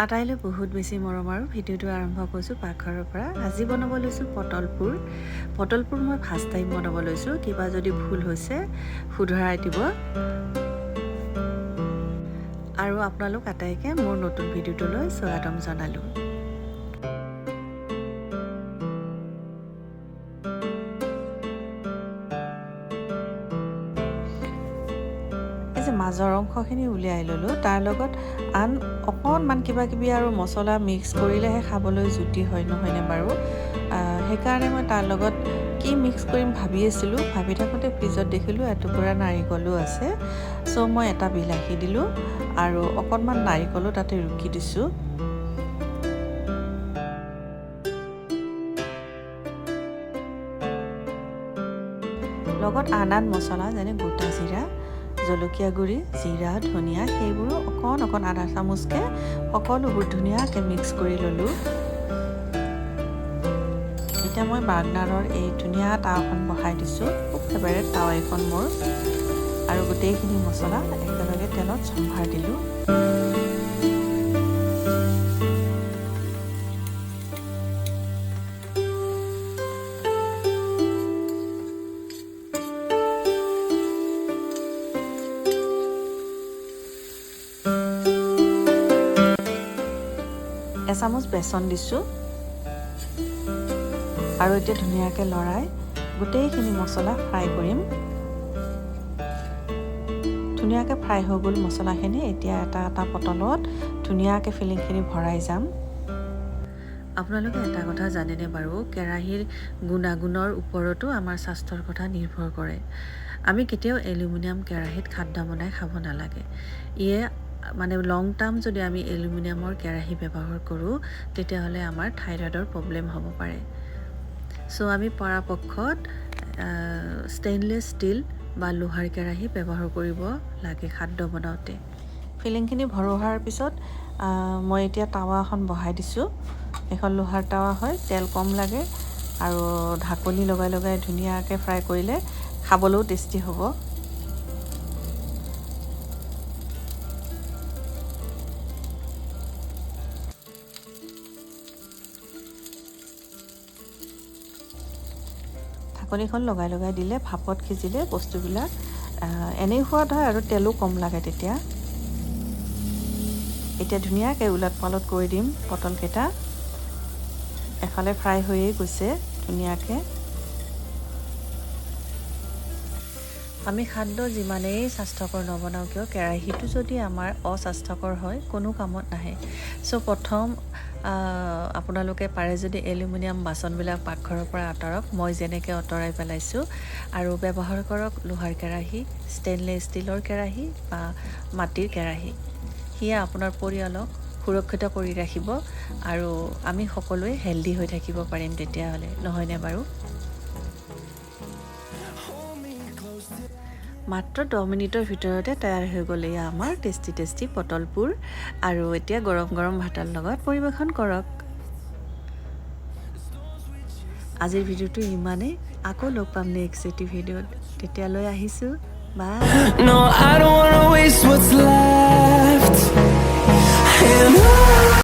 আটাইলৈ বহুত বেছি মৰম আৰু ভিডিঅ'টো আৰম্ভ কৰিছোঁ পাকঘৰৰ পৰা। আজি বনাব লৈছোঁ পটলপুৰ। পটলপুৰ মই ফাৰ্ষ্ট টাইম বনাব লৈছোঁ, কিবা যদি ভুল হৈছে শুধৰাই দিব। আৰু আপোনালোক আটাইকে মোৰ নতুন ভিডিঅ'টোলৈ স্বাগতম জনালোঁ। এই যে মাজৰ অংশখিনি উলিয়াই ল'লোঁ, তাৰ লগত আন অকণমান কিবা কিবি আৰু মছলা মিক্স কৰিলেহে খাবলৈ জুতি হয়, নহয়নে বাৰু? সেইকাৰণে মই তাৰ লগত কি মিক্স কৰিম ভাবি আছিলোঁ। ভাবি থাকোঁতে ফ্ৰিজত দেখিলোঁ এটুকুৰা নাৰিকলো আছে। চ' মই এটা বিলাহী দিলোঁ আৰু অকণমান নাৰিকলো তাতে ৰুকি দিছোঁ। লগত আন মছলা যেনে গোটা জিৰা, জলকীয়া গুড়ি, জিৰা, ধনিয়া সেইবোৰো অকণ আধা চামুচকৈ সকলোবোৰ ধুনীয়াকৈ মিক্স কৰি ল'লোঁ। এতিয়া মই বাৰ্ণাৰৰ এই ধুনীয়া টাৱাখন বহাই দিছোঁ, খুব ফেভাৰেট টাৱা এখন মোৰ। আৰু গোটেইখিনি মছলা একেলগে তেলত সম্ভাৰ দিলোঁ। এচামুচ বেচন দিছোঁ আৰু এতিয়া ধুনীয়াকৈ লৰাই গোটেইখিনি মছলা ফ্ৰাই কৰিম। ধুনীয়াকৈ ফ্ৰাই হৈ গ'ল মছলাখিনি। এতিয়া এটা পটলত ধুনীয়াকৈ ফিলিংখিনি ভৰাই যাম। আপোনালোকে এটা কথা জানেনে বাৰু, কেৰাহীৰ গুণাগুণৰ ওপৰতো আমাৰ স্বাস্থ্যৰ কথা নিৰ্ভৰ কৰে। আমি কেতিয়াও এলুমিনিয়াম কেৰাহীত খাদ্য বনাই খাব নালাগে। ইয়ে মানে লং টাৰ্ম যদি আমি এলুমিনিয়ামৰ কেৰাহী ব্যৱহাৰ কৰোঁ তেতিয়াহ'লে আমাৰ থাইৰয়ডৰ প্ৰব্লেম হ'ব পাৰে। চ' আমি পৰাপক্ষত ষ্টেইনলেছ ষ্টীল বা লোহাৰ কেৰাহী ব্যৱহাৰ কৰিব লাগে খাদ্য বনাওঁতে। ফিলিংখিনি ভৰোৱাৰ পিছত মই এতিয়া টাৱা এখন বহাই দিছোঁ। এখন লোহাৰ টাৱা হয়, তেল কম লাগে আৰু ঢাকনি লগাই ধুনীয়াকৈ ফ্ৰাই কৰিলে খাবলৈও টেষ্টি হ'ব। ঢাকনিখন লগাই দিলে ভাপত সিজিলে বস্তুবিলাক এনেই সোৱাদ হয় আৰু তেলো কম লাগে তেতিয়া। এতিয়া ধুনীয়াকৈ ওলট পালট কৰি দিম পটলকেইটা। এফালে ফ্ৰাই হৈয়ে গৈছে ধুনীয়াকৈ। আমি খাদ্য যিমানেই স্বাস্থ্যকৰ নবনাওঁ কিয়, কেৰাহীটো যদি আমাৰ অস্বাস্থ্যকৰ হয় কোনো কামত নাহে। চ' প্ৰথম আপোনালোকে পাৰে যদি এলুমিনিয়াম বাচনবিলাক পাকঘৰৰ পৰা আঁতৰাওক, মই যেনেকৈ আঁতৰাই পেলাইছোঁ, আৰু ব্যৱহাৰ কৰক লোহাৰ কেৰাহী, ষ্টেইনলেছ ষ্টীলৰ কেৰাহী বা মাটিৰ কেৰাহী। সিয়ে আপোনাৰ পৰিয়ালক সুৰক্ষিত কৰি ৰাখিব আৰু আমি সকলোৱে হেল্ডি হৈ থাকিব পাৰিম তেতিয়াহ'লে, নহয়নে বাৰু? মাত্ৰ 10 মিনিটৰ ভিতৰতে তৈয়াৰ হৈ গ'ল এয়া আমাৰ টেষ্টি পটলপুৰ। আৰু এতিয়া গৰম ভাতৰ লগত পৰিৱেশন কৰক। আজিৰ ভিডিঅ'টো ইমানেই, আকৌ লগ পাম নেক্সট এটি ভিডিঅ'ত। তেতিয়ালৈ আহিছোঁ, বাই।